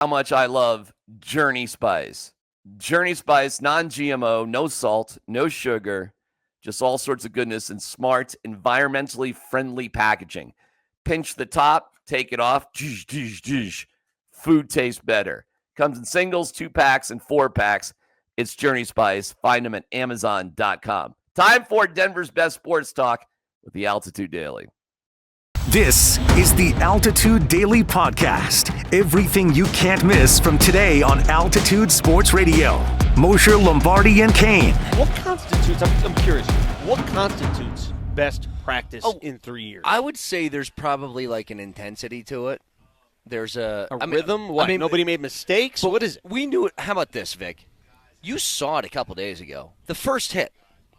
how much I love Journey Spice. Journey Spice, non-GMO, no salt, no sugar, just all sorts of goodness and smart, environmentally friendly packaging. Pinch the top, take it off. Food tastes better. Comes in singles, 2-packs, and 4-packs. It's Journey Spice. Find them at Amazon.com. Time for Denver's best sports talk with the Altitude Daily. This is the Altitude Daily Podcast. Everything you can't miss from today on Altitude Sports Radio. Mosher, Lombardi, and Kane. What constitutes, I'm curious, what constitutes best practice in 3 years? I would say there's probably like an intensity to it. There's a rhythm? What? Nobody made mistakes? What is it? We knew it. How about this, Vic? You saw it a couple days ago. The first hit.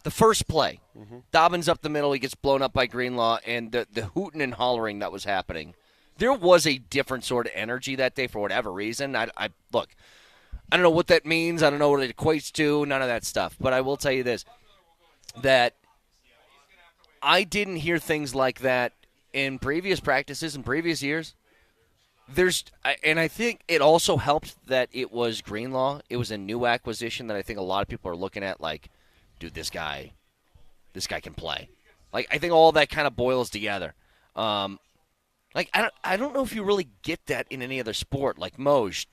The first play, Dobbins up the middle, he gets blown up by Greenlaw, and the hooting and hollering that was happening. There was a different sort of energy that day for whatever reason. Look, I don't know what that means. I don't know what it equates to, none of that stuff. But I will tell you this, that I didn't hear things like that in previous practices in previous years. And I think it also helped that it was Greenlaw. It was a new acquisition that I think a lot of people are looking at like, dude, this guy can play. Like, I think all that kind of boils together. I don't know if you really get that in any other sport. Like, Moj,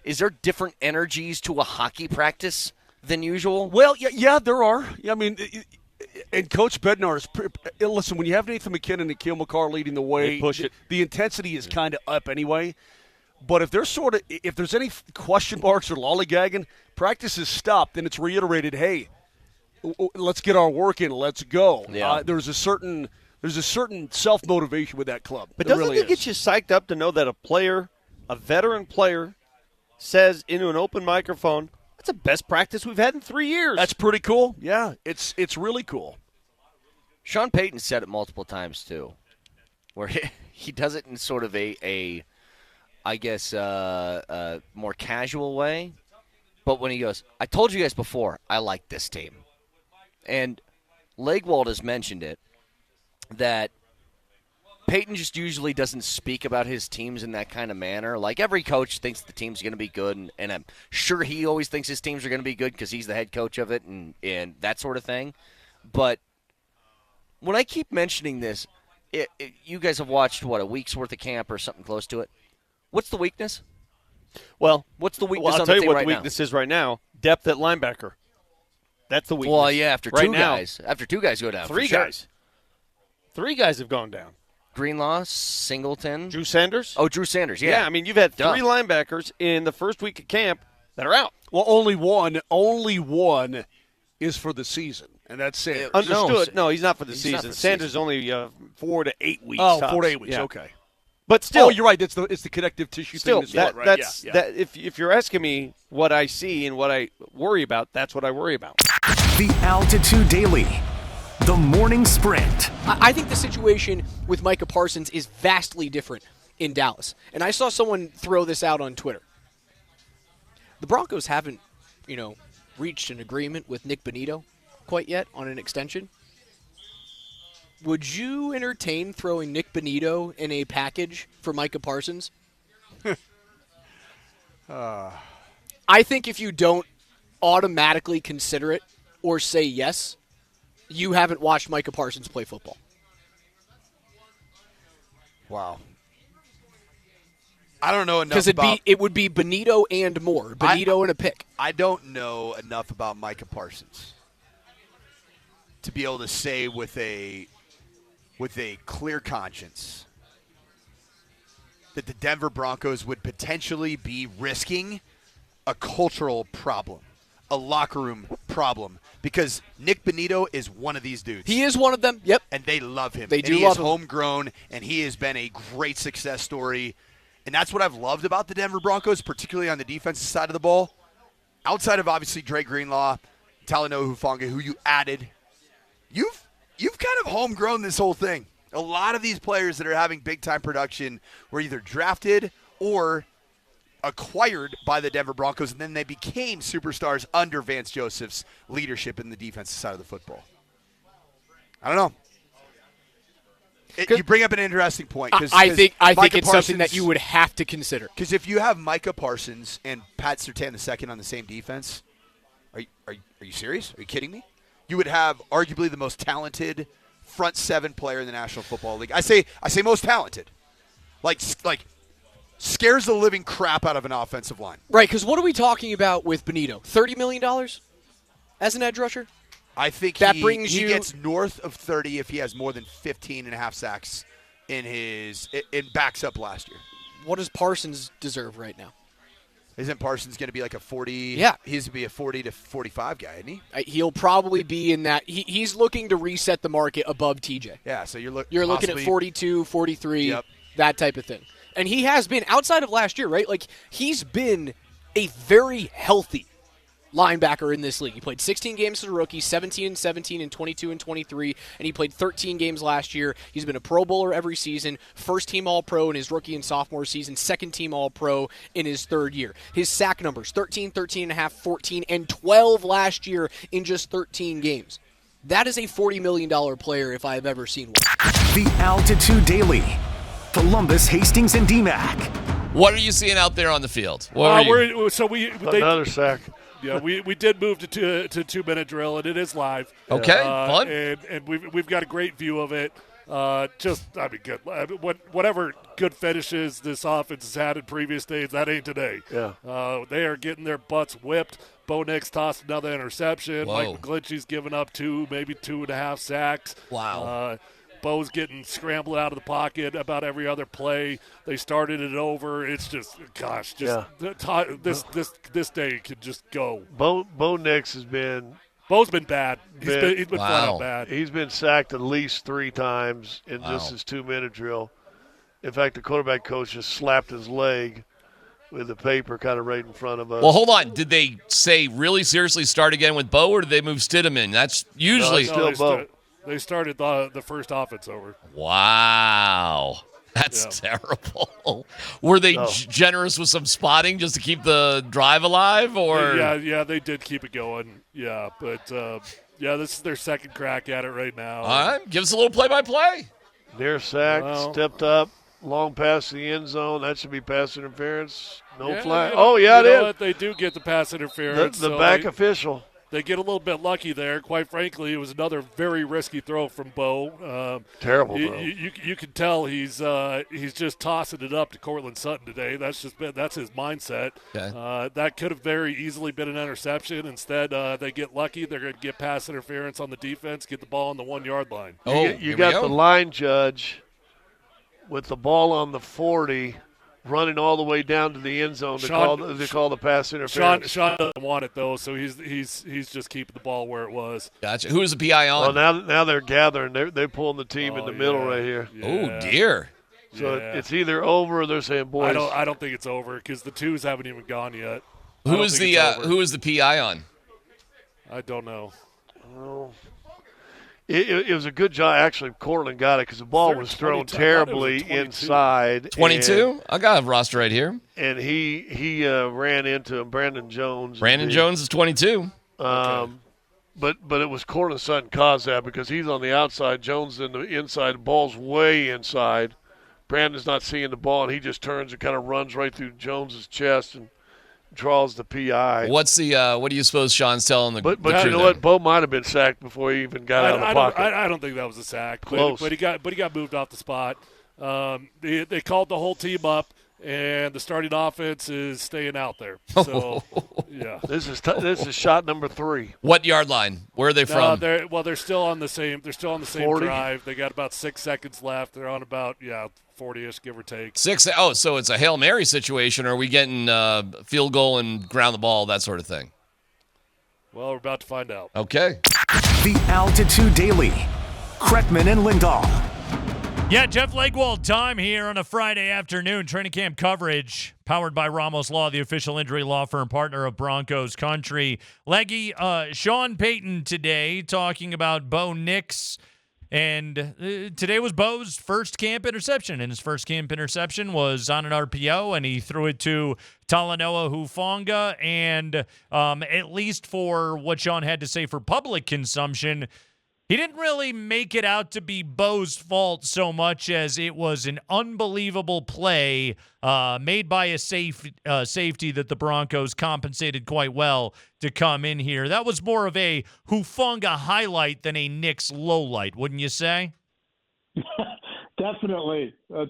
is there different energies to a hockey practice than usual? Well, yeah, there are. I mean, and Coach Bednar is listen. When you have Nathan McKinnon and Keel McCarr leading the way, they push it. The intensity is kind of up anyway. But if there's any question marks or lollygagging, practice is stopped, and it's reiterated. Hey, let's get our work in. Let's go. Yeah. There's a certain self-motivation with that club. But doesn't it get you psyched up to know that a veteran player, says into an open microphone, that's the best practice we've had in 3 years? That's pretty cool. Yeah, it's really cool. Sean Payton said it multiple times, too, where he does it in sort of a more casual way. But when he goes, I told you guys before, I like this team. And Legwold has mentioned it, that Peyton just usually doesn't speak about his teams in that kind of manner. Like, every coach thinks the team's going to be good, and I'm sure he always thinks his teams are going to be good because he's the head coach of it and that sort of thing. But when I keep mentioning this, you guys have watched, a week's worth of camp or something close to it. What's the weakness? Well, what's the weakness I'll on tell the you team what right the weakness is right now. Depth at linebacker. That's the weakness. Well, yeah, after right two now, guys. After two guys go down. Three for sure. guys. 3 guys have gone down. Greenlaw, Singleton. Drew Sanders. Oh, Drew Sanders, yeah. Yeah, I mean, you've had 3 linebackers in the first week of camp that are out. Well, only one is for the season, and that's Sanders. Understood. No, he's not for the He's season. not for the Sanders season. is only 4 to 8 weeks. Oh, tops. 4 to 8 weeks. Yeah. Okay. But still, you're right. It's the connective tissue still, thing. Right? that's yeah. that. If you're asking me what I see and what I worry about, that's what I worry about. The Altitude Daily. The Morning Sprint. I think the situation with Micah Parsons is vastly different in Dallas. And I saw someone throw this out on Twitter. The Broncos haven't, reached an agreement with Nik Bonitto quite yet on an extension. Would you entertain throwing Nik Bonitto in a package for Micah Parsons? I think if you don't automatically consider it or say yes, you haven't watched Micah Parsons play football. Wow. I don't know enough because it would be Bonitto and more. Bonitto and a pick. I don't know enough about Micah Parsons to be able to say with a clear conscience that the Denver Broncos would potentially be risking a cultural problem, a locker room problem, because Nik Bonitto is one of these dudes. He is one of them, yep. And they love him. They do he love is him. homegrown, and he has been a great success story. And that's what I've loved about the Denver Broncos, particularly on the defensive side of the ball. Outside of, obviously, Dre Greenlaw, Talanoa Hufanga, who you added, you've kind of homegrown this whole thing. A lot of these players that are having big-time production were either drafted or acquired by the Denver Broncos, and then they became superstars under Vance Joseph's leadership in the defensive side of the football. I don't know. You bring up an interesting point. I think Micah it's something that you would have to consider. Because if you have Micah Parsons and Pat Surtain II on the same defense, are you serious? Are you kidding me? You would have arguably the most talented front seven player in the National Football League. I say most talented. Like scares the living crap out of an offensive line. Right, because what are we talking about with Bonitto? $30 million as an edge rusher? I think that he gets north of 30 if he has more than 15 and a half sacks in backs up last year. What does Parsons deserve right now? Isn't Parsons going to be like a 40? Yeah. He's going to be a 40 to 45 guy, isn't he? He'll probably be in that. He's looking to reset the market above TJ. Yeah, so you're looking at 42, 43, yep. That type of thing. And he has been, outside of last year, right? Like, he's been a very healthy linebacker in this league. He played 16 games as a rookie, 17 and 17 and 22 and 23, and he played 13 games last year. He's been a Pro Bowler every season, first-team All-Pro in his rookie and sophomore season, second-team All-Pro in his third year. His sack numbers, 13, 13.5, 14, and 12 last year in just 13 games. That is a $40 million player if I've ever seen one. The Altitude Daily. Columbus, Hastings, and DMAC. What are you seeing out there on the field? Another sack. Yeah, we did move to 2-minute drill, and it is live. Okay, fun. And we've got a great view of it. Good. Whatever good finishes this offense has had in previous days, that ain't today. Yeah. They are getting their butts whipped. Bo Nix tossed another interception. Whoa. Mike McGlinchey's given up 2, maybe 2.5 sacks. Wow. Bo's getting scrambled out of the pocket about every other play. They started it over. It's just, this day could just go. Bo Nix has been – Bo's been bad. He's been flat out bad. He's been sacked at least 3 times in just his 2-minute drill. In fact, the quarterback coach just slapped his leg with the paper kind of right in front of us. Well, hold on. Did they say really seriously start again with Bo, or did they move Stidham in? That's usually still Bo. They started the first offense over. Wow. That's terrible. Were they generous with some spotting just to keep the drive alive? Or Yeah, they did keep it going. Yeah, but this is their second crack at it right now. All right, give us a little play-by-play. Near sack, stepped up, long pass to the end zone. That should be pass interference. No flag. It is. What? They do get the pass interference. The back official. They get a little bit lucky there. Quite frankly, it was another very risky throw from Bo. Terrible throw. You can tell he's just tossing it up to Cortland Sutton today. That's his mindset. Okay. That could have very easily been an interception. Instead, they get lucky. They're going to get pass interference on the defense, get the ball on the 1-yard line. You got the line judge with the ball on the 40. Running all the way down to the end zone to call the pass interference. Sean doesn't want it though, so he's just keeping the ball where it was. Gotcha. Who is the PI on? Well, now they're gathering. They're pulling the team in the middle right here. Yeah. Oh dear. So it's either over or they're saying, boys. I don't think it's over because the twos haven't even gone yet. Who is the PI on? I don't know. Oh. It was a good job. Actually, Cortland got it because the ball was thrown terribly inside. 22? I got a roster right here. And he ran into him, Brandon Jones. Brandon Jones is 22. But it was Cortland Sutton caused that because he's on the outside. Jones in the inside. The ball's way inside. Brandon's not seeing the ball, and he just turns and kind of runs right through Jones's chest and draws the PI. What do you suppose Sean's telling the But you know what? Bo might have been sacked before he even got out of the pocket. I don't think that was a sack. Close. But he got moved off the spot. They called the whole team up, and the starting offense is staying out there. So yeah. This is shot number 3. What yard line? Where are they from? They're still on the same. They're still on the same 40? drive. They got about 6 seconds left. They're on about 40-ish, give or take. 6. Oh, so it's a Hail Mary situation. Or are we getting field goal and ground the ball, that sort of thing? Well, we're about to find out. Okay. The Altitude Daily. Kretman and Lindahl. Yeah, Jeff Legwold time here on a Friday afternoon. Training camp coverage powered by Ramos Law, the official injury law firm partner of Broncos Country. Leggy, Sean Payton today talking about Bo Nix. And today was Bo's first camp interception. And his first camp interception was on an RPO, and he threw it to Talanoa Hufanga. And at least for what Sean had to say for public consumption, He didn't really make it out to be Bo's fault so much as it was an unbelievable play made by a safety that the Broncos compensated quite well to come in here. That was more of a Hufanga highlight than a Knicks lowlight, wouldn't you say? Definitely. That's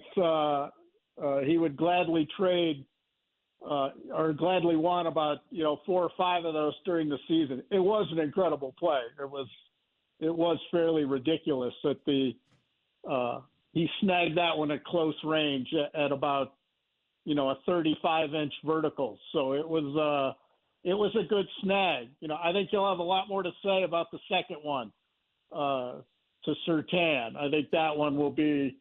he would gladly trade or gladly want about 4 or 5 of those during the season. It was an incredible play. It was fairly ridiculous that he snagged that one at close range at about a 35-inch vertical. So it was a good snag. I think you'll have a lot more to say about the second one to Surtain. I think that one will be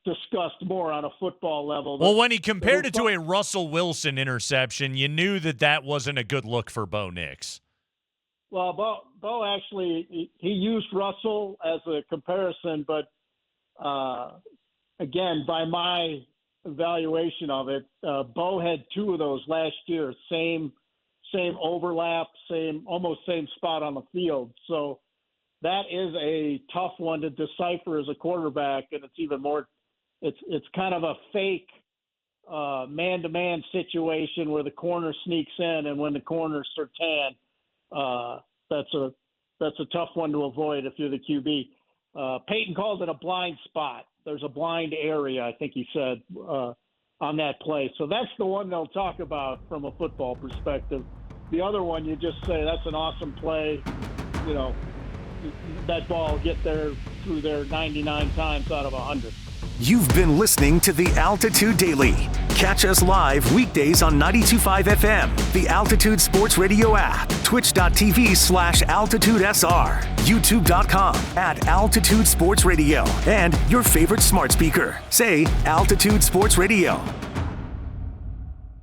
discussed more on a football level. Well, when he compared it to a Russell Wilson interception, you knew that wasn't a good look for Bo Nix. Well, Bo actually, he used Russell as a comparison, but again, by my evaluation of it, Bo had 2 of those last year, same overlap, almost same spot on the field. So that is a tough one to decipher as a quarterback, and it's even more. It's kind of a fake man-to-man situation where the corner sneaks in, and when the corner's Surtain, that's a tough one to avoid if you're the QB. Peyton called it a blind spot. There's a blind area, I think he said, on that play. So that's the one they'll talk about from a football perspective. The other one, you just say that's an awesome play. That ball will get there through there 99 times out of 100. You've been listening to the Altitude Daily. Catch us live weekdays on 92.5 FM, the Altitude Sports Radio app, twitch.tv/AltitudeSR, youtube.com/Altitude Sports Radio, and your favorite smart speaker. Say Altitude Sports Radio.